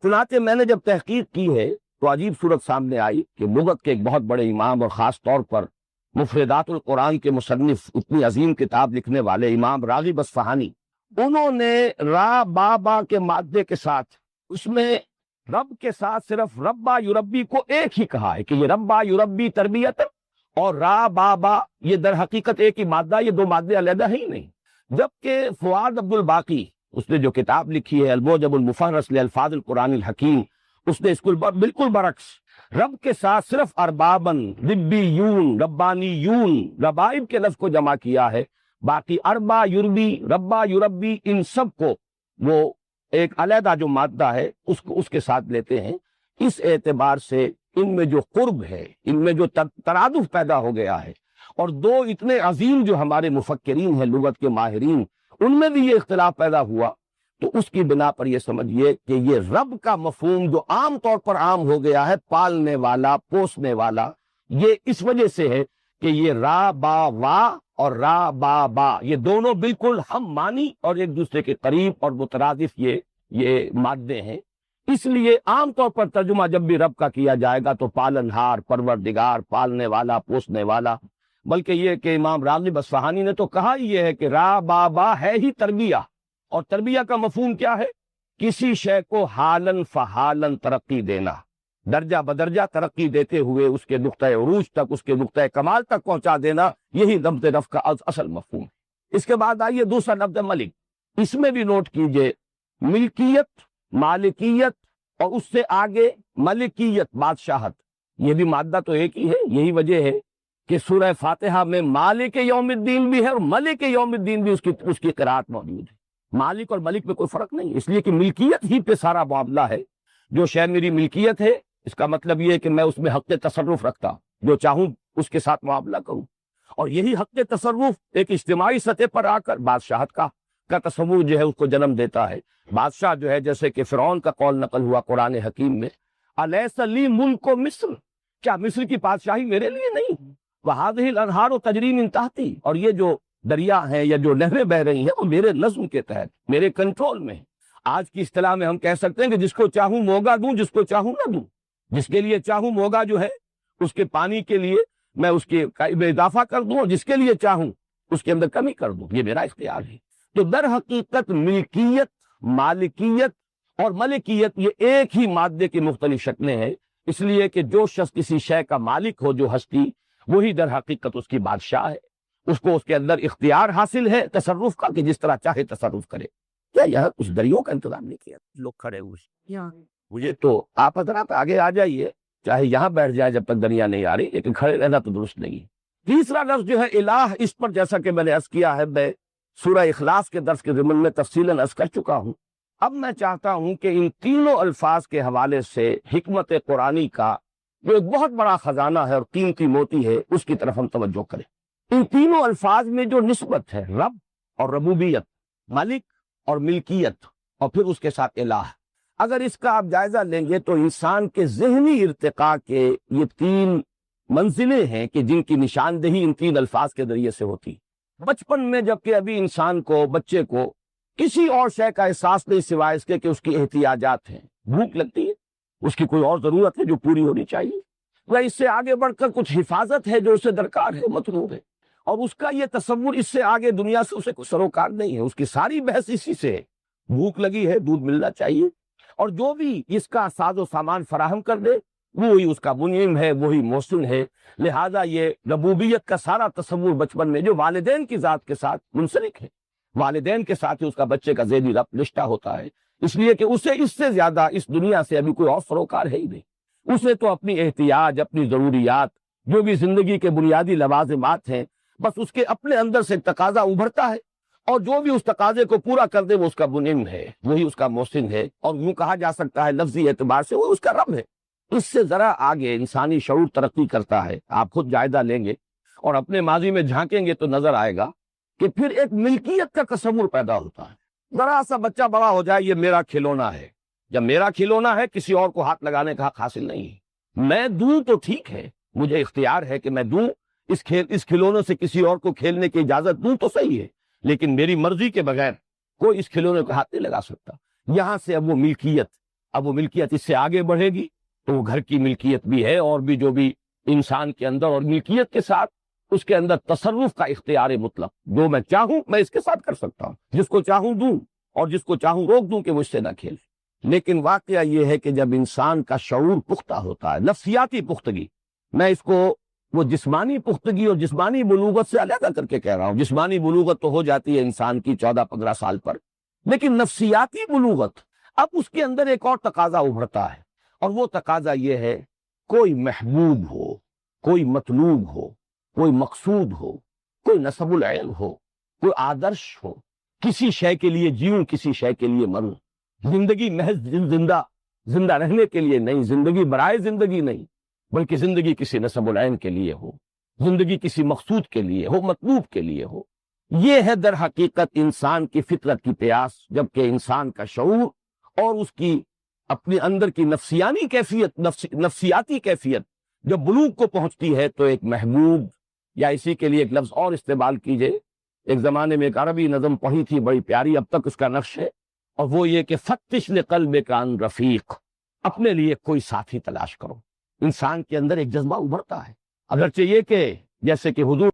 چنانچہ میں نے جب تحقیق کی ہے تو عجیب صورت سامنے آئی کہ لغت کے ایک بہت بڑے امام اور خاص طور پر مفردات القرآن کے مصنف، اتنی عظیم کتاب لکھنے والے امام راغب اصفہانی، انہوں نے را با با کے مادے کے ساتھ اس میں رب کے ساتھ صرف ربا یربی کو ایک ہی کہا ہے کہ یہ ربا یربی تربیت، اور را با با یہ در حقیقت ایک ہی مادہ، یہ دو مادے علیحدہ ہی نہیں۔ جبکہ فؤاد عبد الباقی، اس نے جو کتاب لکھی ہے الموجب المفہرس لالفاظ القرآن الحکیم، اس نے اس کو بالکل برعکس رب کے ساتھ صرف اربابن، ربیون، ربانیون، ربائب کے لفظ کو جمع کیا ہے، باقی اربا یربی، ربا یربی، ان سب کو وہ ایک علیحدہ جو مادہ ہے اس کے ساتھ لیتے ہیں۔ اس اعتبار سے ان میں جو قرب ہے، ان میں جو ترادف پیدا ہو گیا ہے، اور دو اتنے عظیم جو ہمارے مفکرین ہیں لغت کے ماہرین، ان میں بھی یہ اختلاف پیدا ہوا، تو اس کی بنا پر یہ سمجھیے کہ یہ رب کا مفہوم جو عام طور پر عام ہو گیا ہے، پالنے والا، پوسنے والا، یہ اس وجہ سے ہے کہ یہ را با وا اور را با با یہ دونوں بالکل ہم معنی اور ایک دوسرے کے قریب اور مترادف یہ مادے ہیں۔ اس لیے عام طور پر ترجمہ جب بھی رب کا کیا جائے گا تو پالنہار، پروردگار، پالنے والا، پوسنے والا، بلکہ یہ کہ امام راغب اصفہانی نے تو کہا ہی یہ ہے کہ را با با ہے ہی تربیہ، اور تربیہ کا مفہوم کیا ہے؟ کسی شے کو حالن فحالن ترقی دینا، درجہ بدرجہ ترقی دیتے ہوئے اس کے نقطۂ عروج تک، اس کے نقطۂ کمال تک پہنچا دینا، یہی لفظ رب کا اصل مفہوم ہے۔ اس کے بعد آئیے دوسرا لفظ ملک، اس میں بھی نوٹ کیجئے ملکیت، مالکیت، اور اس سے آگے ملکیت، بادشاہت، یہ بھی مادہ تو ایک ہی ہے۔ یہی وجہ ہے کہ سورہ فاتحہ میں مالک یوم الدین بھی ہے اور ملک یوم الدین بھی اس کی قرات موجود ہے۔ مالک اور ملک میں کوئی فرق نہیں، اس لیے کہ ملکیت ہی پہ سارا معاملہ ہے۔ جو شے میری ملکیت ہے، اس کا مطلب یہ ہے کہ میں اس میں حق تصرف رکھتا ہوں، جو چاہوں اس کے ساتھ معاملہ کروں، اور یہی حق تصرف ایک اجتماعی سطح پر آ کر بادشاہت کا تصور جو ہے اس کو جنم دیتا ہے۔ بادشاہ جو ہے، جیسے کہ فرعون کا قول نقل ہوا قرآن حکیم میں، الیس لی ملک مصر، کیا مصر کی بادشاہی میرے لیے نہیں؟ وہذہ الانہار تجری من تحتی، اور یہ جو دریا ہیں یا جو نہریں بہ رہی ہیں وہ میرے نظم کے تحت، میرے کنٹرول میں۔ آج کی اصطلاح میں ہم کہہ سکتے ہیں کہ جس کو چاہوں موگا دوں، جس کو چاہوں نہ دوں، جس کے لیے چاہوں موگا جو ہے اس کے پانی کے لیے میں اس کے میں اضافہ کر دوں، اور جس کے لیے چاہوں اس کے اندر کمی کر دوں، یہ میرا اختیار ہے۔ تو در حقیقت ملکیت، مالکیت اور ملکیت یہ ایک ہی مادے کی مختلف شکلیں ہیں، اس لیے کہ جو شخص کسی شے کا مالک ہو، جو ہستی، وہی در حقیقت اس کی بادشاہ ہے، اس کو اس کے اندر اختیار حاصل ہے تصرف کا کہ جس طرح چاہے تصرف کرے۔ کیا یہاں کچھ دریوں کا انتظام نہیں کیا؟ لوگ کھڑے ہوئے، مجھے تو آپ حضرات آگے آ جائیے، چاہے یہاں بیٹھ جائے جب تک دریا نہیں آ رہی، لیکن کھڑے رہنا تو درست نہیں ہے۔ تیسرا لفظ جو ہے الہ، اس پر جیسا کہ میں نے عرض کیا ہے، میں سورہ اخلاص کے درس کے ضمن میں تفصیلاً عرض کر چکا ہوں۔ اب میں چاہتا ہوں کہ ان تینوں الفاظ کے حوالے سے حکمت قرآنی کا جو ایک بہت بڑا خزانہ ہے اور قیمتی موتی ہے، اس کی طرف ہم توجہ کریں۔ ان تینوں الفاظ میں جو نسبت ہے رب اور ربوبیت، ملک اور ملکیت، اور پھر اس کے ساتھ الہ، اگر اس کا آپ جائزہ لیں گے تو انسان کے ذہنی ارتقاء کے یہ تین منزلیں ہیں کہ جن کی نشاندہی ان تین الفاظ کے ذریعے سے ہوتی۔ بچپن میں جبکہ ابھی انسان کو، بچے کو کسی اور شے کا احساس نہیں سوائے اس کے کہ اس کی احتیاجات ہیں، بھوک لگتی ہے، اس کی کوئی اور ضرورت ہے جو پوری ہونی چاہیے، یا اس سے آگے بڑھ کر کچھ حفاظت ہے جو اسے درکار ہے، مطلوب ہے، اور اس کا یہ تصور اس سے آگے دنیا سے اسے کوئی سروکار نہیں ہے، اس کی ساری بحث اسی سے ہے۔ بھوک لگی ہے، دودھ ملنا چاہیے، اور جو بھی اس کا ساز و سامان فراہم کر دے وہی اس کا منعم ہے، وہی محسن ہے۔ لہذا یہ ربوبیت کا سارا تصور بچپن میں جو والدین کی ذات کے ساتھ منسلک ہے، والدین کے ساتھ ہی اس کا بچے کا ذہنی ربط رشتہ ہوتا ہے، اس لیے کہ اسے اس سے زیادہ اس دنیا سے ابھی کوئی اور سروکار ہے ہی نہیں۔ اسے تو اپنی احتیاج، اپنی ضروریات، جو بھی زندگی کے بنیادی لوازمات ہیں، بس اس کے اپنے اندر سے تقاضا ابھرتا ہے، اور جو بھی اس تقاضے کو پورا کر دے وہ اس کا منعم ہے، وہی اس کا محسن ہے، اور یوں کہا جا سکتا ہے لفظی اعتبار سے وہ اس کا رب ہے۔ اس سے ذرا آگے انسانی شعور ترقی کرتا ہے، آپ خود جائزہ لیں گے اور اپنے ماضی میں جھانکیں گے تو نظر آئے گا کہ پھر ایک ملکیت کا تصور پیدا ہوتا ہے۔ ذرا سا بچہ بڑا ہو جائے، یہ میرا کھلونا ہے، جب میرا کھلونا ہے کسی اور کو ہاتھ لگانے کا حق حاصل نہیں ہے۔ میں دوں تو ٹھیک ہے، مجھے اختیار ہے کہ میں دوں، اس کھلونے سے کسی اور کو کھیلنے کی اجازت دوں تو صحیح ہے، لیکن میری مرضی کے بغیر کوئی اس کھلونے کو ہاتھ نہیں لگا سکتا۔ یہاں سے اب وہ ملکیت اب وہ ملکیت اس سے آگے بڑھے گی تو وہ گھر کی ملکیت بھی ہے، اور بھی جو بھی انسان کے اندر، اور ملکیت کے ساتھ اس کے اندر تصرف کا اختیار مطلق، جو میں چاہوں میں اس کے ساتھ کر سکتا ہوں، جس کو چاہوں دوں اور جس کو چاہوں روک دوں کہ مجھ سے نہ کھیل۔ لیکن واقعہ یہ ہے کہ جب انسان کا شعور پختہ ہوتا ہے، نفسیاتی پختگی، میں اس کو وہ جسمانی پختگی اور جسمانی بلوغت سے علیحدہ کر کے کہہ رہا ہوں، جسمانی بلوغت تو ہو جاتی ہے انسان کی 14-15 سال پر، لیکن نفسیاتی بلوغت، اب اس کے اندر ایک اور تقاضا ابھرتا ہے، اور وہ تقاضا یہ ہے کوئی محبوب ہو، کوئی مطلوب ہو، کوئی مقصود ہو، کوئی نصب العین ہو، کوئی آدرش ہو، کسی شے کے لیے جیوں، کسی شے کے لیے مروں، زندگی محض زندہ رہنے کے لیے نہیں، زندگی برائے زندگی نہیں، بلکہ زندگی کسی نصب العین کے لیے ہو، زندگی کسی مقصود کے لیے ہو، مطلوب کے لیے ہو۔ یہ ہے در حقیقت انسان کی فطرت کی پیاس، جبکہ انسان کا شعور اور اس کی اپنے اندر کی نفسیانی کیفیت، نفسیاتی کیفیت جب بلوغ کو پہنچتی ہے تو ایک محبوب، یا اسی کے لیے ایک لفظ اور استعمال کیجئے، ایک زمانے میں ایک عربی نظم پڑھی تھی بڑی پیاری، اب تک اس کا نقش ہے، اور وہ یہ کہ فتش لقلبک عن رفیق، اپنے لیے کوئی ساتھی تلاش کرو۔ انسان کے اندر ایک جذبہ ابھرتا ہے، اگرچہ یہ کہ جیسے کہ حضور